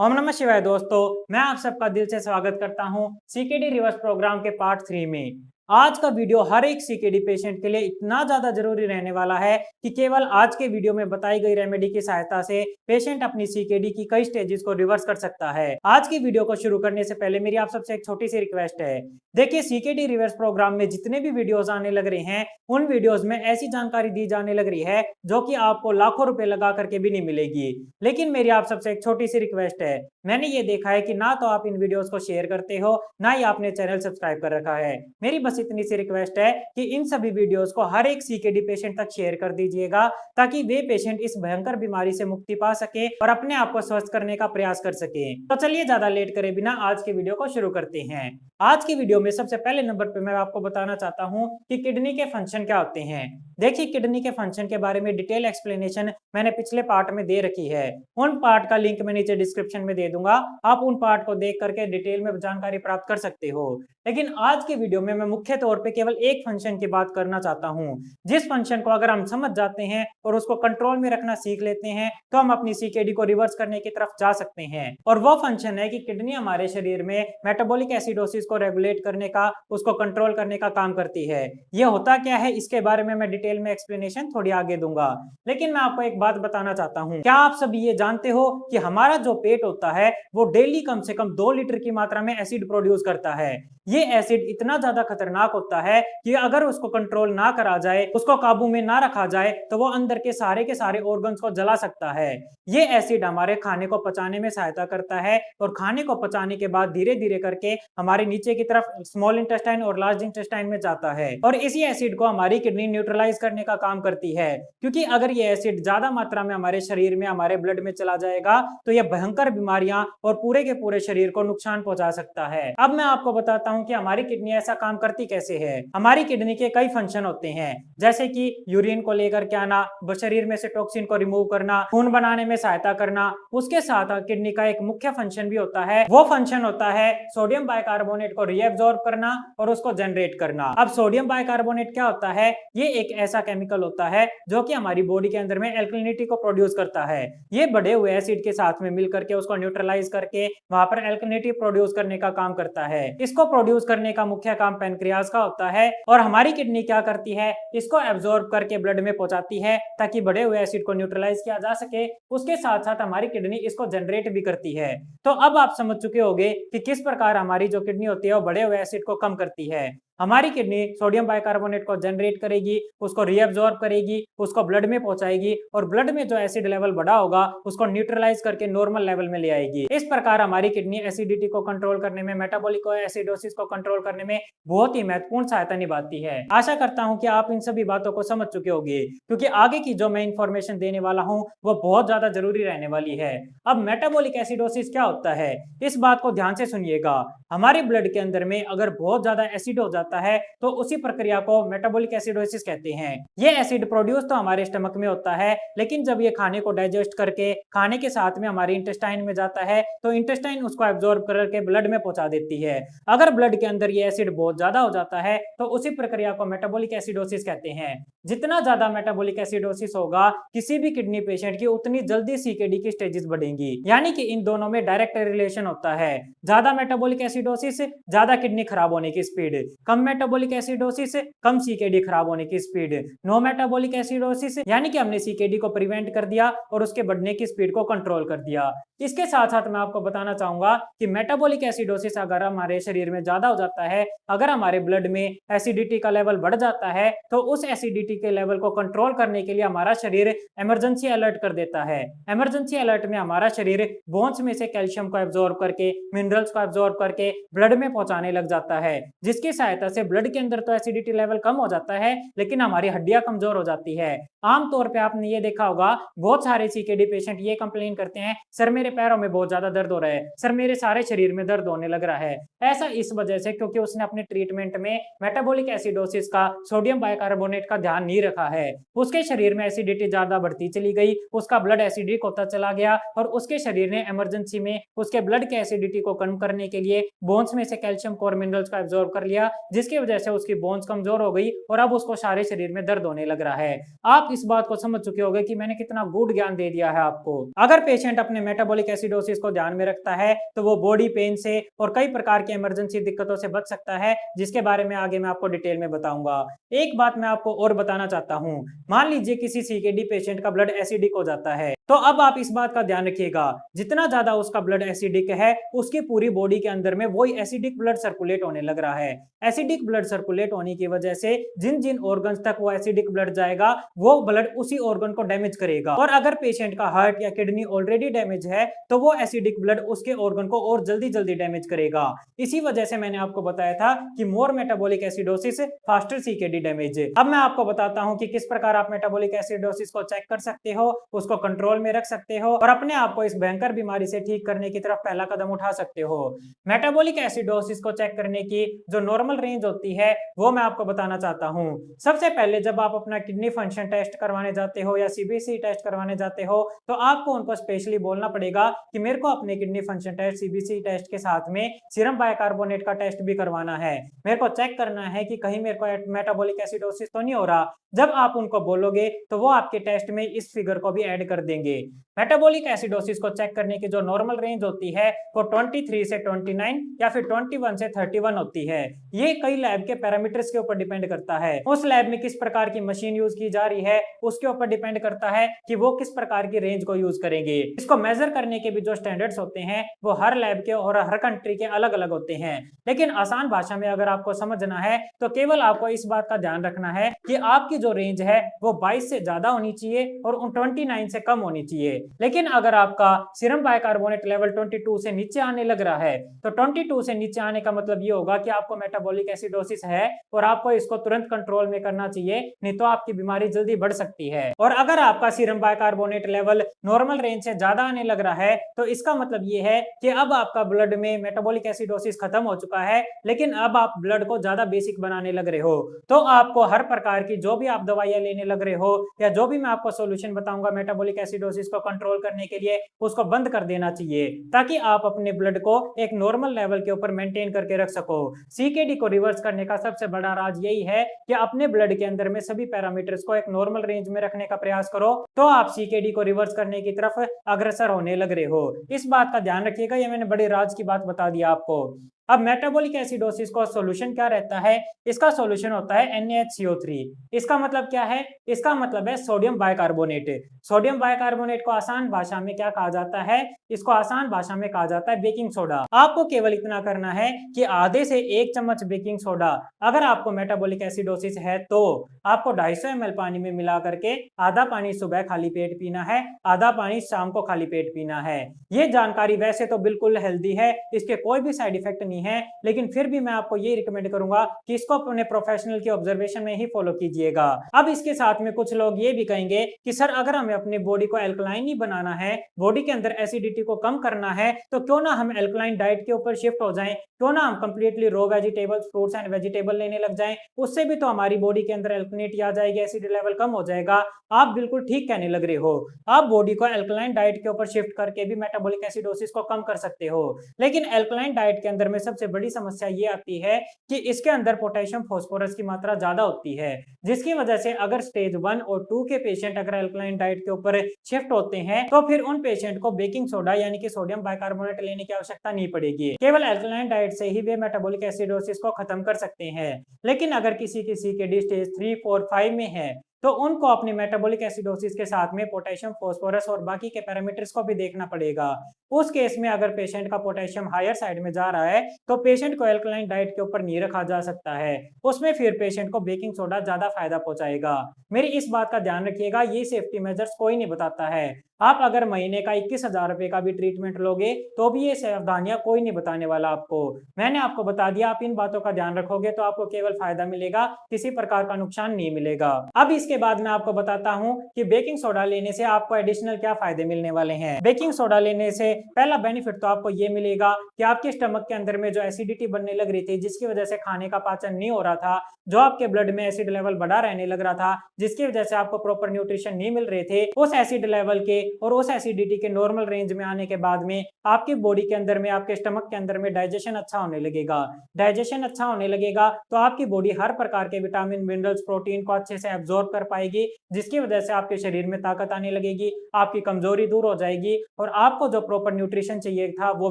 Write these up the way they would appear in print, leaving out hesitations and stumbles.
ओम नमः शिवाय दोस्तों, मैं आप सबका दिल से स्वागत करता हूं सीकेडी रिवर्स प्रोग्राम के पार्ट 3 में। आज का वीडियो हर एक सीकेडी पेशेंट के लिए इतना ज्यादा जरूरी रहने वाला है कि केवल आज के वीडियो में बताई गई रेमेडी की सहायता से पेशेंट अपनी सीकेडी की कई स्टेजेस को रिवर्स कर सकता है। आज की वीडियो को शुरू करने से पहले मेरी आप सबसे एक छोटी सी रिक्वेस्ट है। देखिए, सीकेडी रिवर्स प्रोग्राम में जितने भी वीडियोस आने लग रहे हैं उन वीडियोस में ऐसी जानकारी दी जाने लग रही है जो कि आपको लाखों रुपए लगा करके भी नहीं मिलेगी। लेकिन मेरी आप सबसे एक छोटी सी रिक्वेस्ट है, मैंने ये देखा है कि ना तो आप इन वीडियोस को शेयर करते हो, ना ही आपने चैनल सब्सक्राइब कर रखा है। मेरी बस इतनी सी रिक्वेस्ट है कि इन सभी वीडियोस को हर एक सीकेडी पेशेंट तक शेयर कर दीजिएगा ताकि वे पेशेंट इस भयंकर बीमारी से मुक्ति पा सके और अपने आप को स्वस्थ करने का प्रयास कर सके। तो चलिए ज्यादा लेट करे बिना आज के वीडियो को शुरू करते हैं। आज की वीडियो में सबसे पहले नंबर पे मैं आपको बताना चाहता हूं कि किडनी के फंक्शन क्या होते हैं। देखिए, किडनी के फंक्शन के बारे में डिटेल एक्सप्लेनेशन मैंने पिछले पार्ट में दे रखी है। उन पार्ट का लिंक मैं नीचे डिस्क्रिप्शन में दे दूंगा, आप उन पार्ट को देख करके डिटेल में जानकारी प्राप्त कर सकते हो। लेकिन आज की वीडियो में मैं मुख्य तौर पे केवल एक फंक्शन की बात करना चाहता हूं, जिस फंक्शन को अगर हम समझ जाते हैं और उसको कंट्रोल में रखना सीख लेते हैं तो हम अपनी सीकेडी को रिवर्स करने की तरफ जा सकते हैं। और वो फंक्शन है कि किडनी हमारे शरीर में मेटाबॉलिक एसिडोसिस को रेगुलेट करने का, उसको कंट्रोल करने का काम करती है। ये होता क्या है इसके बारे में मैं डिटेल में एक्सप्लेनेशन थोड़ी आगे दूंगा। लेकिन मैं आपको एक बात बताना चाहता हूं, क्या आप सभी ये जानते हो कि हमारा जो पेट होता है वो डेली कम से कम 2 लीटर की मात्रा में एसिड प्रोड्यूस करता है। ये एसिड इतना ज्यादा खतरनाक होता है कि अगर उसको कंट्रोल ना करा जाए, उसको काबू में ना रखा जाए तो वो अंदर के सारे ऑर्गन्स को जला सकता है। ये एसिड हमारे खाने को पचाने में सहायता करता है और खाने को पचाने के बाद धीरे धीरे करके हमारे नीचे की तरफ स्मॉल इंटेस्टाइन और लार्ज इंटेस्टाइन में जाता है और इसी एसिड को हमारी किडनी न्यूट्रलाइज करने का काम करती है। क्योंकि अगर ये एसिड ज्यादा मात्रा में हमारे शरीर में, हमारे ब्लड में चला जाएगा तो ये भयंकर बीमारियां और पूरे के पूरे शरीर को नुकसान पहुंचा सकता है। अब मैं आपको बताता हूं कि हमारी किडनी ऐसा काम करती कैसे है। हमारी किडनी के कई फंक्शन होते हैं, जैसे कि यूरिन को लेकर के आना, शरीर में से टॉक्सिन को रिमूव करना, खून बनाने में सहायता करना। उसके साथ किडनी का एक मुख्य फंक्शन भी होता है, वो फंक्शन होता है सोडियम बाइकार्बोनेट को रीअब्सॉर्ब करना और उसको जनरेट करना। अब सोडियम बाइकार्बोनेट क्या होता है? ये एक ऐसा केमिकल होता है जो कि हमारी बॉडी के अंदर में एल्कलिनिटी को प्रोड्यूस करता है। ये बढ़े हुए एसिड के साथ में मिलकर के उसको न्यूट्रलाइज करके वहां पर एल्कलिनिटी प्रोड्यूस करने का काम करता है। इसको प्रोड्यूस करने का मुख्य काम पैनक्रियाज का होता है और हमारी किडनी क्या करती है, इसको एब्जॉर्ब करके ब्लड में पहुंचाती है ताकि बढ़े हुए एसिड को न्यूट्रलाइज किया जा सके। उसके साथ साथ हमारी किडनी इसको जनरेट भी करती है। तो अब आप समझ चुके होंगे कि किस प्रकार हमारी जो किडनी होती है वो बढ़े हुए एसिड को कम करती है। हमारी किडनी सोडियम बाइकार्बोनेट को जनरेट करेगी, उसको रीअब्सॉर्ब करेगी, उसको ब्लड में पहुंचाएगी और ब्लड में जो एसिड लेवल बढ़ा होगा उसको न्यूट्रलाइज करके नॉर्मल लेवल में ले आएगी। इस प्रकार हमारी किडनी एसिडिटी को कंट्रोल करने में, मेटाबॉलिक एसिडोसिस को कंट्रोल करने में बहुत ही महत्वपूर्ण सहायता निभाती है। आशा करता हूं कि आप इन सभी बातों को समझ चुके होंगे, क्योंकि आगे की जो मैं इंफॉर्मेशन देने वाला हूं वो बहुत ज्यादा जरूरी रहने वाली है। अब मेटाबॉलिक एसिडोसिस क्या होता है, इस बात को ध्यान से सुनिएगा। हमारे ब्लड के अंदर में अगर बहुत ज्यादा एसिड हो जाता है तो उसी प्रक्रिया को मेटाबॉलिक एसिडोसिस कहते हैं। ये एसिड प्रोड्यूस तो हमारे स्टमक में होता है, लेकिन जब ये खाने को डाइजेस्ट करके खाने के साथ में हमारे इंटेस्टाइन में जाता है तो इंटेस्टाइन उसको एब्जॉर्ब करके ब्लड में पहुंचा देती है। अगर ब्लड के अंदर ये एसिड बहुत ज्यादा हो जाता है तो उसी प्रक्रिया को मेटाबॉलिक एसिडोसिस कहते हैं। जितना ज्यादा मेटाबॉलिक एसिडोसिस होगा किसी भी किडनी पेशेंट की, उतनी जल्दी सीकेडी की स्टेजेस बढ़ेंगी। यानी कि इन दोनों में डायरेक्ट रिलेशन होता है। ज्यादा मेटाबॉलिक एसिडोसिस, ज्यादा किडनी खराब होने की स्पीड। कम मेटाबॉलिक एसिडोसिस, कम सीकेडी खराब होने की स्पीड। नो मेटाबॉलिक एसिडोसिस यानी कि हमने सीकेडी को प्रिवेंट कर दिया और उसके बढ़ने की स्पीड को कंट्रोल कर दिया। इसके साथ साथ मैं आपको बताना चाहूंगा कि मेटाबॉलिक एसिडोसिस अगर हमारे शरीर में ज्यादा हो जाता है, अगर हमारे ब्लड में एसिडिटी का लेवल बढ़ जाता है तो उस एसिडिटी के लेवल को कंट्रोल करने के लिए हमारा शरीर इमरजेंसी अलर्ट कर देता है। इमरजेंसी अलर्ट में हमारा शरीर बोन्स में से कैल्शियम को एब्जॉर्ब करके, मिनरल्स को एब्जॉर्ब करके ब्लड में पहुंचाने लग जाता है, जिसकी सहायता से ब्लड के अंदर तो एसिडिटी लेवल कम हो जाता है लेकिन हमारी हड्डियां कमजोर हो जाती है। आमतौर पे आपने ये देखा होगा, बहुत सारे सीकेडी पेशेंट ये कंप्लेन करते हैं, सर मेरे पैरों में बहुत ज्यादा दर्द हो रहा है, सर मेरे सारे शरीर में दर्द होने लग रहा है। ऐसा इस वजह से क्योंकि उसने अपने ट्रीटमेंट में मेटाबॉलिक एसिडोसिस का, सोडियम बाइकार्बोनेट का ध्यान नहीं रखा है। उसके शरीर में एसिडिटी ज्यादा बढ़ती चली गई, उसका ब्लड एसिडिक होता चला गया और उसके शरीर ने इमरजेंसी में उसके ब्लड के एसिडिटी को कम करने के लिए बोन्स में से कैल्शियम और मिनरल्स को एब्जॉर्ब कर लिया, जिसकी वजह से उसकी बोन्स कमजोर हो गई और अब उसको सारे शरीर में दर्द होने लग रहा है। आप इस बात को समझ चुके होंगे कि मैंने कितना गुड ज्ञान दे दिया है आपको। अगर पेशेंट अपने मेटाबॉलिक एसिडोसिस को ध्यान में रखता है तो वो बॉडी पेन से और कई प्रकार की इमरजेंसी दिक्कतों से बच सकता है, जिसके बारे में आगे मैं आपको डिटेल में बताऊंगा। एक बात मैं आपको और बताना चाहता हूं, मान लीजिए किसी सीकेडी पेशेंट का ब्लड एसिडिक हो जाता है, तो अब आप इस बात का ध्यान रखिएगा, जितना ज्यादा उसका ब्लड एसिडिक है उसकी पूरी बॉडी के अंदर में वही एसिडिक ब्लड सर्कुलेट होने लग रहा है। एसिडिक ब्लड सर्कुलेट होने की वजह से जिन जिन ऑर्गन्स तक वो एसिडिक ब्लड जाएगा वो ब्लड उसी ऑर्गन को डैमेज करेगा, और अगर पेशेंट का हार्ट या किडनी ऑलरेडी डैमेज है तो वो एसिडिक ब्लड उसके ऑर्गन को और जल्दी जल्दी डैमेज करेगा। इसी वजह से मैंने आपको बताया था कि more metabolic acidosis faster CKD damage. अब मैं आपको बताता हूं कि किस प्रकार आप मेटाबॉलिक एसिडोसिस को चेक कर सकते हो, उसको कंट्रोल में रख सकते हो और अपने आप को इस भयंकर बीमारी से ठीक करने की तरफ पहला कदम उठा सकते हो। मेटाबॉलिक एसिडोसिस को चेक करने की जो नॉर्मल रेंज होती है वो मैं आपको बताना चाहता हूं। सबसे पहले जब आप अपना किडनी फंक्शन टेस्ट करवाने जाते हो या सीबीसी टेस्ट करवाने जाते हो तो आपको उनको स्पेशली बोलना पड़ेगा कि मेरे को अपने kidney function test CBC test के साथ में सीरम बाइकार्बोनेट का टेस्ट भी करवाना है, मेरे को चेक करना है कि कहीं मेरे को मेटाबॉलिक एसिडोसिस तो नहीं हो रहा। जब आप उनको बोलोगे तो वो आपके टेस्ट में इस फिगर को भी ऐड कर देंगे। मेटाबॉलिक एसिडोसिस को चेक करने की जो नॉर्मल रेंज होती है वो 23 से 29 या फिर 21 से 31 होती है। ये कई लैब के पैरामीटर्स के ऊपर डिपेंड करता है, उस लैब में किस प्रकार की मशीन यूज की जा रही है उसके ऊपर डिपेंड करता है कि वो किस प्रकार की रेंज को यूज करेंगे। इसको मेजर करने के भी जो स्टैंडर्ड्स होते हैं वो हर लैब के और हर कंट्री के अलग अलग होते हैं, लेकिन आसान भाषा में अगर आपको समझना है तो केवल आपको इस बात का ध्यान रखना है कि आपकी जो रेंज है वो 22 से ज्यादा होनी चाहिए और 29 से कम होनी चाहिए। लेकिन अगर आपका सीरम बाइकार्बोनेट लेवल 22 से नीचे आने लग रहा है तो 22 से नीचे आने का मतलब ये होगा कि आपको मेटाबॉलिक एसिडोसिस है और आपको इसको तुरंत कंट्रोल में करना चाहिए, नहीं तो आपकी बीमारी जल्दी बढ़ सकती है। और अगर आपका serum bicarbonate level normal range से ज्यादा आने लग रहा है तो इसका मतलब ये है कि अब आपका ब्लड में मेटाबॉलिक एसिडोसिस खत्म हो चुका है, लेकिन अब आप ब्लड को ज्यादा बेसिक बनाने लग रहे हो। तो आपको हर प्रकार की जो भी आप दवाइयां लेने लग रहे हो या जो भी मैं आपको सॉल्यूशन बताऊंगा मेटाबॉलिक एसिडोसिस को कंट्रोल करने के लिए, उसको बंद कर देना चाहिए ताकि आप अपने ब्लड को एक नॉर्मल लेवल के ऊपर मेंटेन करके रख सको। सीकेडी को रिवर्स करने का सबसे बड़ा राज यही है कि अपने ब्लड के अंदर में सभी पैरामीटर्स को एक नॉर्मल रेंज में रखने का प्रयास करो, तो आप सीकेडी को रिवर्स करने की तरफ अग्रसर होने लग रहे हो। इस बात का ध्यान रखिएगा, ये मैंने बड़े राज की बात बता दिया आपको। अब मेटाबॉलिक एसिडोसिस का सॉल्यूशन क्या रहता है? इसका सॉल्यूशन होता है NaHCO3। इसका मतलब क्या है? इसका मतलब है सोडियम बाइकार्बोनेट। सोडियम बाइकार्बोनेट को आसान भाषा में क्या कहा जाता है? इसको आसान भाषा में कहा जाता है बेकिंग सोडा। आपको केवल इतना करना है कि आधे से 1 चम्मच बेकिंग सोडा, अगर आपको मेटाबॉलिक एसिडोसिस है तो आपको 250 ml पानी में मिला करके आधा पानी सुबह खाली पेट पीना है, आधा पानी शाम को खाली पेट पीना है। ये जानकारी वैसे तो बिल्कुल हेल्दी है, इसके कोई भी साइड इफेक्ट नहीं है, लेकिन फिर भी मैं आपको ये रिकमेंड करूंगा कि इसको अपने प्रोफेशनल की ऑब्जर्वेशन में ही फॉलो कीजिएगा। अब इसके साथ में कुछ लोग ये भी कहेंगे कि सर अगर हमें अपनी बॉडी को एल्कलाइन ही बनाना है, बॉडी के अंदर एसिडिटी को कम करना है, तो क्यों ना हम एल्कलाइन डाइट के ऊपर शिफ्ट हो जाएं, क्यों ना हम completely raw vegetables, fruits and vegetable लेने लग जाएं, उससे भी तो हमारी बॉडी के अंदर एल्कलिनिटी आ जाएगी, एसिड लेवल कम हो जाएगा। आप बिल्कुल ठीक कहने लग रहे हो, आप बॉडी को एल्कलाइन डाइट के ऊपर शिफ्ट करके भी मेटाबॉलिक एसिडोसिस को कम कर सकते हो, लेकिन एल्कलाइन डाइट के अंदर में सबसे बड़ी समस्या ये आती है कि इसके अंदर पोटेशियम फास्फोरस की मात्रा ज्यादा होती है, जिसकी वजह से अगर स्टेज 1 और 2 के पेशेंट अगर एल्कलाइन डाइट के ऊपर शिफ्ट होते हैं तो फिर उन पेशेंट को बेकिंग सोडा यानी कि सोडियम बाइकार्बोनेट लेने की आवश्यकता नहीं पड़ेगी, केवल एल्कलाइन डाइट से ही वे मेटाबॉलिक एसिडोसिस को खत्म कर सकते हैं। लेकिन अगर किसी के स्टेज 3, 4, 5 में है तो उनको अपनी मेटाबॉलिक एसिडोसिस के साथ में पोटेशियम, फास्फोरस और बाकी के पैरामीटर्स को भी देखना पड़ेगा। उस केस में अगर पेशेंट का पोटेशियम हायर साइड में जा रहा है तो पेशेंट को एल्कलाइन डाइट के ऊपर नहीं रखा जा सकता है, उसमें फिर पेशेंट को बेकिंग सोडा ज्यादा फायदा पहुंचाएगा। मेरी इस बात का ध्यान रखिएगा, ये सेफ्टी मेजर्स कोई नहीं बताता है। आप अगर महीने का 21,000 रुपए का भी ट्रीटमेंट लोगे तो भी ये सावधानियां कोई नहीं बताने वाला आपको। मैंने आपको बता दिया, आप इन बातों का ध्यान रखोगे तो आपको केवल फायदा मिलेगा, किसी प्रकार का नुकसान नहीं मिलेगा। अब इसके बाद मैं आपको बताता हूं कि बेकिंग सोडा लेने से आपको एडिशनल क्या फायदे मिलने वाले हैं। बेकिंग सोडा लेने से पहला बेनिफिट तो आपको ये मिलेगा कि आपके स्टमक के अंदर में जो एसिडिटी बनने लग रही थी, जिसकी वजह से खाने का पाचन नहीं हो रहा था, जो आपके ब्लड में एसिड लेवल बढ़ा रहने लग रहा था, जिसकी वजह से आपको प्रॉपर न्यूट्रिशन नहीं मिल रहे थे, उस एसिड लेवल के और उस एसिडिटी के नॉर्मल रेंज में आने के बाद में आपकी बॉडी के अंदर में, आपके स्टमक के अंदर में डाइजेशन अच्छा होने लगेगा। डाइजेशन अच्छा होने लगेगा तो आपकी बॉडी हर प्रकार के विटामिन, मिनरल्स, प्रोटीन को अच्छे से एब्जॉर्ब कर पाएगी, जिसकी वजह से आपके शरीर में ताकत आने लगेगी, आपकी कमजोरी दूर हो जाएगी और आपको जो प्रॉपर न्यूट्रिशन चाहिए था वो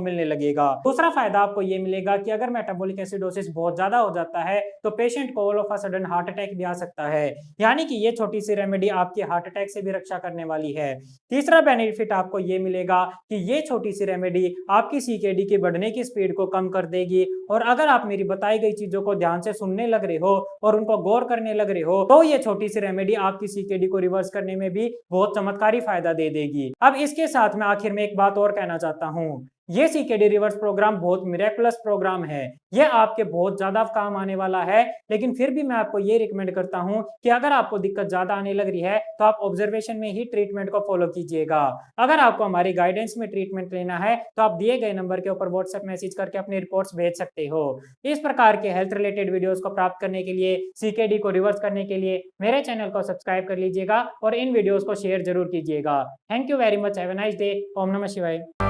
मिलने लगेगा। दूसरा फायदा आपको ये मिलेगा कि अगर मेटाबॉलिक एसिडोसिस बहुत ज्यादा हो जाता है तो पेशेंट को all of a sudden heart attack भी आ सकता है, यानी कि ये छोटी सी रेमेडी आपकी हार्ट अटैक से भी रक्षा करने वाली है। तीसरा बेनिफिट आपको ये मिलेगा कि ये छोटी सी रेमेडी आपकी सीकेडी की बढ़ने की स्पीड को कम कर देगी और अगर आप मेरी बताई गई चीजों को ध्यान से सुनने लग रहे हो और उनको गौर करने लग रहे हो तो ये छोटी सी रेमेडी आपकी सीकेडी को रिवर्स करने में भी बहुत चमत्कारी फायदा दे देगी। अब इसके साथ मैं आखिर में एक बात और कहना चाहता हूँ, ये सीकेडी रिवर्स प्रोग्राम बहुत मिरेकुलस प्रोग्राम है, ये आपके बहुत ज्यादा काम आने वाला है, लेकिन फिर भी मैं आपको ये रिकमेंड करता हूं कि अगर आपको दिक्कत ज्यादा आने लग रही है तो आप ऑब्जर्वेशन में ही ट्रीटमेंट को फॉलो कीजिएगा। अगर आपको हमारी गाइडेंस में ट्रीटमेंट लेना है तो आप दिए गए नंबर के ऊपर व्हाट्सएप मैसेज करके अपनी रिपोर्ट्स भेज सकते हो। इस प्रकार के हेल्थ रिलेटेड वीडियोस को प्राप्त करने के लिए, सीकेडी को रिवर्स करने के लिए मेरे चैनल को सब्सक्राइब कर लीजिएगा और इन वीडियोस को शेयर जरूर कीजिएगा। Thank you very much, have a nice day. ओम नमः शिवाय।